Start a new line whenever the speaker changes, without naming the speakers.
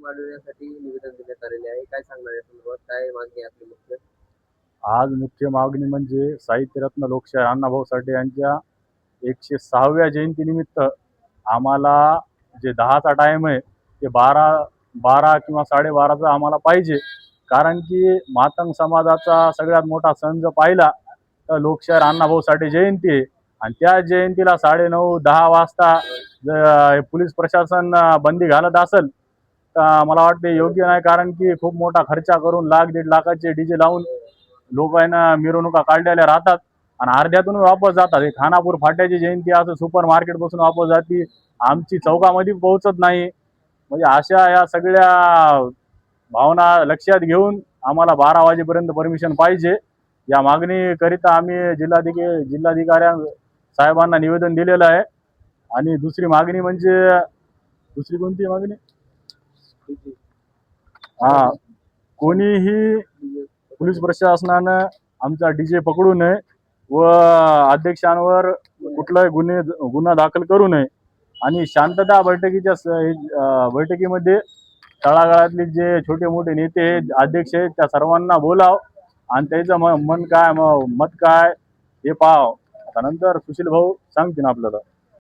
वाढवण्यासाठी निवेदन देण्यात आलेले आहे. काय सांगणार या संदर्भात? काय मागणी आहे आपली मुख्य?
आज मुख्य मागणी म्हणजे साहित्यरत्न लोकशाहीर अण्णाभाऊ साठे यांच्या 106व्या जयंतीनिमित्त आम्हाला जे 10चा टाइम आहे ते 12 किंवा 12:30चा आम्हाला पाहिजे. कारण की मातंग समाजाचा सगळ्यात मोठा सण जर पाहिला तर लोकशाहीर अण्णाभाऊ साठे जयंती आहे. आणि त्या जयंतीला 9:30-10 वाजता जर पोलीस प्रशासन बंदी घालत असेल तर मला वाटते योग्य नाही. कारण की खूप मोठा खर्च करून 1,00,000-1.5 लाखाचे डीजे लावून लोकांना मिरवणुका काढलेल्या राहतात आणि अर्ध्यातून वापस जातात. हे खानापूर फाट्याची जयंती असं सुपर मार्केट पासून वापस जाती, आमची चौकामध्ये पोहोचत नाही. म्हणजे अशा या सगळ्या भावना लक्षात घेऊन आम्हाला 12 वाजेपर्यंत परमिशन पाहिजे. या मागणीकरिता आम्ही जिल्हाधिकाऱ्या साहेबांना निवेदन दिलेलं आहे. आणि दुसरी मागणी म्हणजे दुसरी कोणती मागणी? कोणीही पोलीस प्रशासनानं आमचा डीजे पकडू नये व अध्यक्षांवर कुठलाही गुन्हा दाखल करू नये. आणि शांतता बैठकीमध्ये तळागाळातले जे छोटे मोठे नेते अध्यक्ष आहेत त्या सर्वांना बोलाव आणि त्याचं मत काय हे पाहाव. नंतर सुशील भाऊ सांगतील आपल्याला.